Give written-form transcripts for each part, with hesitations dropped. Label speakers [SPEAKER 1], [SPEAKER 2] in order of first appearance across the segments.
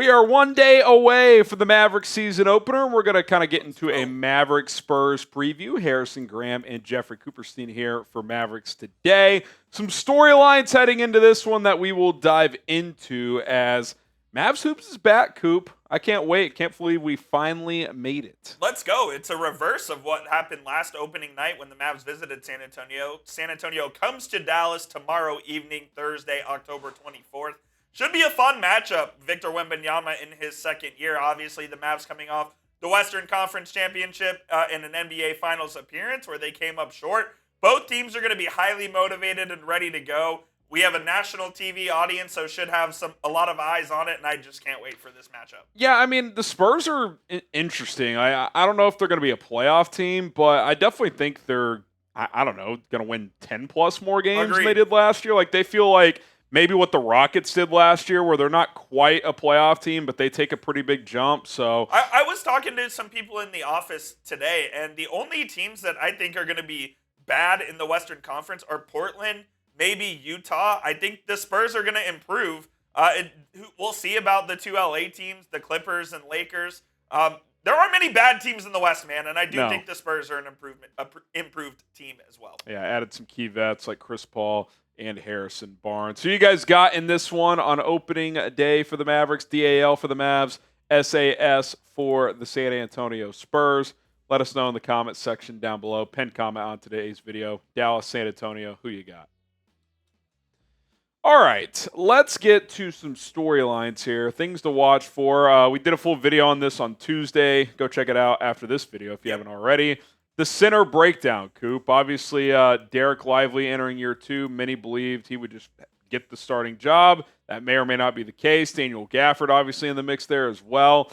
[SPEAKER 1] We are 1 day away from the Mavericks season opener. We're going to kind of get into a Mavericks Spurs preview. Harrison Graham and Jeffrey Cooperstein here for Mavericks Today. Some storylines heading into this one that we will dive into as Mavs Hoops is back, Coop. I can't wait. Can't believe we finally made it.
[SPEAKER 2] Let's go. It's a reverse of what happened last opening night when the Mavs visited San Antonio. San Antonio comes to Dallas tomorrow evening, Thursday, October 24th. Should be a fun matchup. Victor Wembanyama in his second year. Obviously, the Mavs coming off the Western Conference Championship in an NBA Finals appearance where they came up short. Both teams are going to be highly motivated and ready to go. We have a national TV audience, so should have a lot of eyes on it, and I just can't wait for this matchup.
[SPEAKER 1] Yeah, I mean, the Spurs are interesting. I don't know if they're going to be a playoff team, but I definitely think they're, I don't know, going to win 10-plus more games than they did last year. Like, they feel like maybe what the Rockets did last year, where they're not quite a playoff team, but they take a pretty big jump. So
[SPEAKER 2] I was talking to some people in the office today, and the only teams that I think are going to be bad in the Western Conference are Portland, maybe Utah. I think the Spurs are going to improve. We'll see about the two LA teams, the Clippers and Lakers. There aren't many bad teams in the West, man, and I do think the Spurs are an improved team as well.
[SPEAKER 1] Yeah, added some key vets like Chris Paul and Harrison Barnes. So you guys got in this one on opening day for the Mavericks, DAL for the Mavs, SAS for the San Antonio Spurs. Let us know in the comments section down below. Pin comment on today's video. Dallas, San Antonio, who you got? All right, let's get to some storylines here, things to watch for. We did a full video on this on Tuesday. Go check it out after this video if you haven't already. The center breakdown, Coop. Obviously, Dereck Lively entering year 2. Many believed he would just get the starting job. That may or may not be the case. Daniel Gafford obviously in the mix there as well.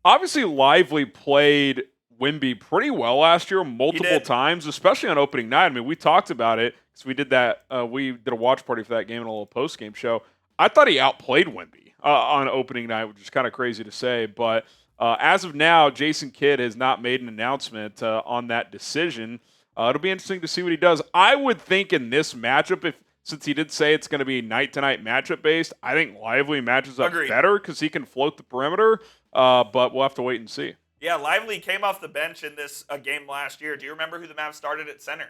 [SPEAKER 1] Obviously, Lively played Wemby pretty well last year multiple times, especially on opening night. I mean, we talked about it because we did that. We did a watch party for that game and a little post-game show. I thought he outplayed Wemby on opening night, which is kind of crazy to say, but as of now, Jason Kidd has not made an announcement on that decision. It'll be interesting to see what he does. I would think in this matchup, since he did say it's going to be night-to-night matchup-based, I think Lively matches up better because he can float the perimeter, but we'll have to wait and see.
[SPEAKER 2] Yeah, Lively came off the bench in this game last year. Do you remember who the Mavs started at center?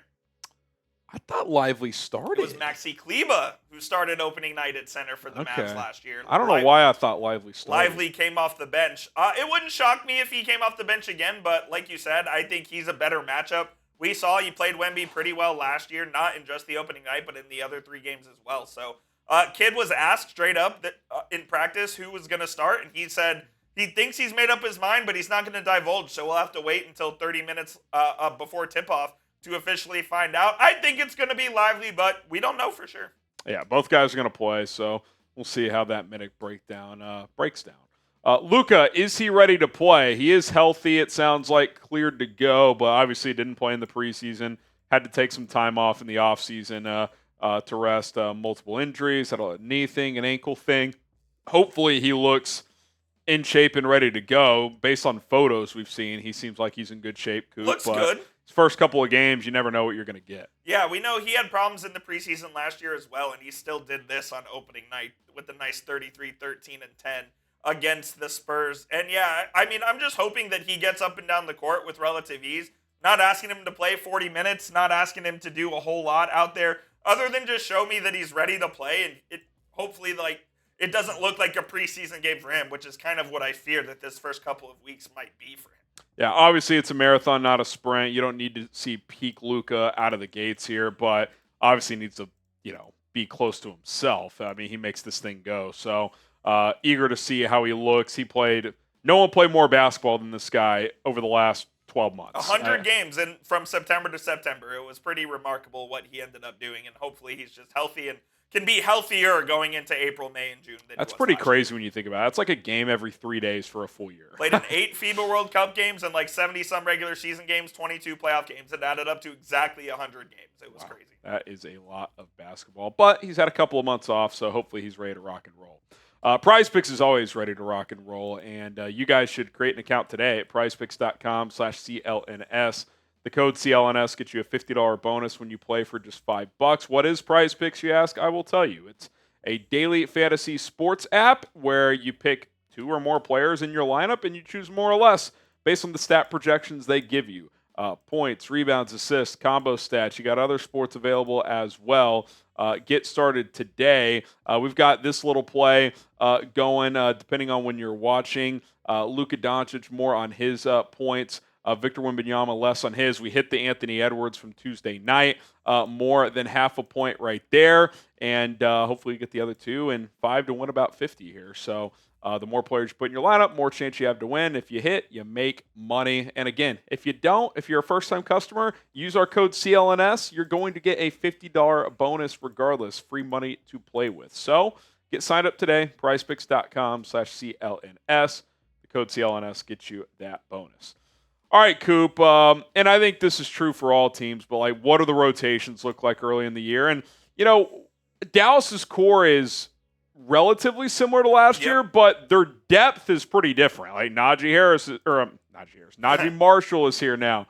[SPEAKER 1] I thought Lively started.
[SPEAKER 2] It was Maxi Kleber who started opening night at center for the Mavs last year.
[SPEAKER 1] I don't know why I thought Lively started.
[SPEAKER 2] Lively came off the bench. It wouldn't shock me if he came off the bench again, but like you said, I think he's a better matchup. We saw he played Wemby pretty well last year, not in just the opening night, but in the other 3 games as well. So Kidd was asked straight up that in practice who was going to start, and he said he thinks he's made up his mind, but he's not going to divulge, so we'll have to wait until 30 minutes before tip-off to officially find out. I think it's going to be Lively, but we don't know for sure.
[SPEAKER 1] Yeah, both guys are going to play, so we'll see how that minute breakdown breaks down. Luka, is he ready to play? He is healthy, it sounds like, cleared to go, but obviously didn't play in the preseason. Had to take some time off in the offseason to rest. Multiple injuries, had a knee thing, an ankle thing. Hopefully he looks in shape and ready to go. Based on photos we've seen, he seems like he's in good shape. Coop,
[SPEAKER 2] looks good.
[SPEAKER 1] His first couple of games, you never know what you're going to get.
[SPEAKER 2] Yeah, we know he had problems in the preseason last year as well, and he still did this on opening night with a nice 33, 13, and 10 against the Spurs. And yeah, I mean, I'm just hoping that he gets up and down the court with relative ease. Not asking him to play 40 minutes, not asking him to do a whole lot out there, other than just show me that he's ready to play, and it hopefully it doesn't look like a preseason game for him, which is kind of what I fear that this first couple of weeks might be for him.
[SPEAKER 1] Yeah, obviously it's a marathon, not a sprint. You don't need to see peak Luka out of the gates here, but obviously needs to, be close to himself. I mean, he makes this thing go. So eager to see how he looks. No one played more basketball than this guy over the last 12 months.
[SPEAKER 2] 100 games from September to September. It was pretty remarkable what he ended up doing, and hopefully he's just healthy and can be healthier going into April, May, and June.
[SPEAKER 1] That's pretty crazy when you think about it. It's like a game every 3 days for a full year.
[SPEAKER 2] Played in 8 FIBA World Cup games and 70-some regular season games, 22 playoff games. It added up to exactly 100 games. It was crazy.
[SPEAKER 1] That is a lot of basketball. But he's had a couple of months off, so hopefully he's ready to rock and roll. Prize Picks is always ready to rock and roll, and you guys should create an account today at prizepicks.com/CLNS. The code CLNS gets you a $50 bonus when you play for just $5. What is Prize Picks, you ask? I will tell you. It's a daily fantasy sports app where you pick 2 or more players in your lineup, and you choose more or less based on the stat projections they give you. Points, rebounds, assists, combo stats. You got other sports available as well. Get started today. We've got this little play going depending on when you're watching. Luca Doncic more on his points. Victor Wembanyama less on his. We hit the Anthony Edwards from Tuesday night. More than half a point right there. And hopefully you get the other 2 and 5 to win about 50 here. So the more players you put in your lineup, more chance you have to win. If you hit, you make money. And again, if you don't, if you're a first-time customer, use our code CLNS. You're going to get a $50 bonus regardless. Free money to play with. So get signed up today, prizepicks.com/CLNS. The code CLNS gets you that bonus. All right, Coop, and I think this is true for all teams, but like, what do the rotations look like early in the year? And, Dallas's core is relatively similar to last year, but their depth is pretty different. Like Najee Marshall is here now.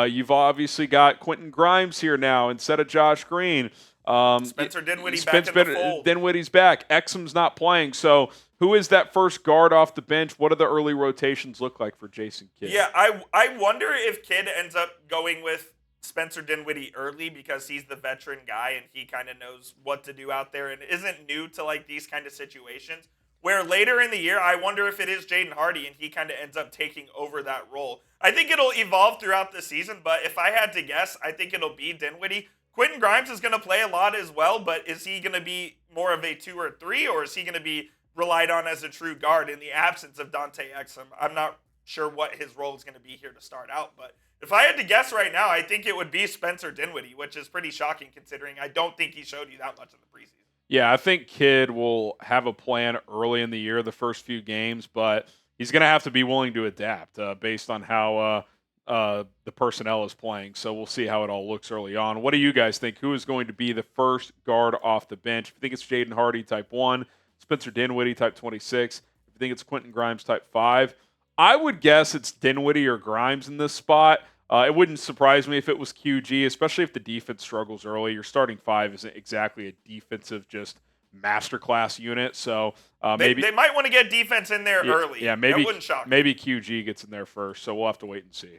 [SPEAKER 1] You've obviously got Quentin Grimes here now instead of Josh Green.
[SPEAKER 2] Spencer Dinwiddie back in the fold.
[SPEAKER 1] Dinwiddie's back. Exum's not playing. So who is that first guard off the bench? What do the early rotations look like for Jason Kidd?
[SPEAKER 2] Yeah, I wonder if Kidd ends up going with Spencer Dinwiddie early because he's the veteran guy and he kind of knows what to do out there and isn't new to like these kind of situations. Where later in the year, I wonder if it is Jaden Hardy and he kind of ends up taking over that role. I think it'll evolve throughout the season, but if I had to guess, I think it'll be Dinwiddie. Quentin Grimes is going to play a lot as well, but is he going to be more of a 2 or 3, or is he going to be relied on as a true guard in the absence of Dante Exum? I'm not sure what his role is going to be here to start out, but if I had to guess right now, I think it would be Spencer Dinwiddie, which is pretty shocking considering I don't think he showed you that much in the preseason.
[SPEAKER 1] Yeah, I think Kidd will have a plan early in the year, the first few games, but he's going to have to be willing to adapt based on how the personnel is playing. So we'll see how it all looks early on. What do you guys think? Who is going to be the first guard off the bench? If you think it's Jaden Hardy, type 1, Spencer Dinwiddie, type 26. If you think it's Quentin Grimes, type 5. I would guess it's Dinwiddie or Grimes in this spot. It wouldn't surprise me if it was QG, especially if the defense struggles early. Your starting 5 isn't exactly a defensive just masterclass unit, so maybe
[SPEAKER 2] they might want to get defense in there early.
[SPEAKER 1] Yeah, maybe
[SPEAKER 2] that wouldn't shock me.
[SPEAKER 1] Maybe QG gets in there first, so we'll have to wait and see.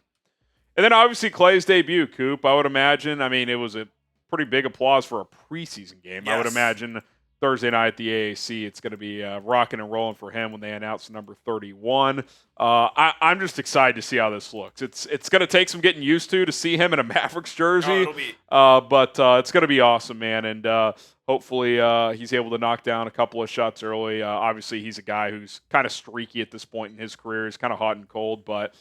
[SPEAKER 1] And then obviously Klay's debut, Coop. I would imagine. I mean, it was a pretty big applause for a preseason game.
[SPEAKER 2] Yes.
[SPEAKER 1] I would imagine Thursday night at the AAC, it's going to be rocking and rolling for him when they announce number 31. I'm just excited to see how this looks. It's going to take some getting used to see him in a Mavericks jersey, but it's going to be awesome, man. And hopefully he's able to knock down a couple of shots early. Obviously, he's a guy who's kind of streaky at this point in his career. He's kind of hot and cold, but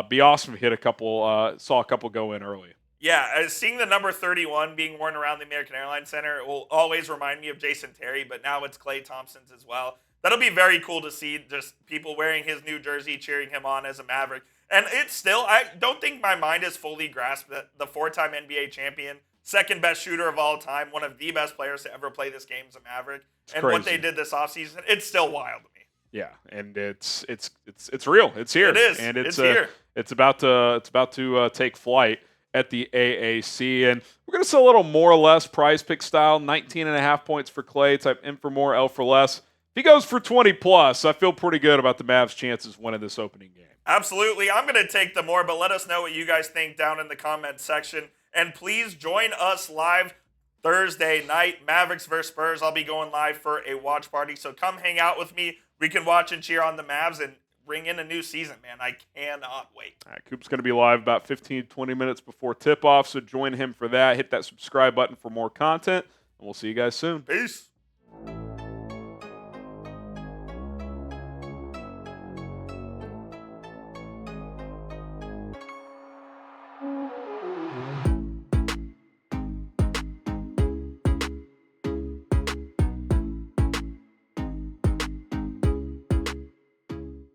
[SPEAKER 1] be awesome if he hit a couple, saw a couple go in early.
[SPEAKER 2] Yeah, seeing the number 31 being worn around the American Airlines Center will always remind me of Jason Terry, but now it's Klay Thompson's as well. That'll be very cool to see, just people wearing his new jersey, cheering him on as a Maverick. And it's still, I don't think my mind is fully grasped that the 4-time NBA champion, second best shooter of all time, one of the best players to ever play this game as a Maverick, and
[SPEAKER 1] crazy.
[SPEAKER 2] What they did this offseason, it's still wild to me.
[SPEAKER 1] Yeah, and it's real. It's here.
[SPEAKER 2] It is.
[SPEAKER 1] And it's
[SPEAKER 2] here.
[SPEAKER 1] It's about to take flight at the AAC, and we're going to see a little more or less prize pick style, 19.5 points for Klay, type in for more, L for less. If he goes for 20 plus, I feel pretty good about the Mavs' chances winning this opening game.
[SPEAKER 2] Absolutely. I'm going to take the more, but let us know what you guys think down in the comments section. And please join us live Thursday night, Mavericks versus Spurs. I'll be going live for a watch party, so come hang out with me. We can watch and cheer on the Mavs and bring in a new season, man. I cannot wait.
[SPEAKER 1] All right, Coop's going to be live about 15-20 minutes before tip-off, so join him for that. Hit that subscribe button for more content, and we'll see you guys soon.
[SPEAKER 2] Peace.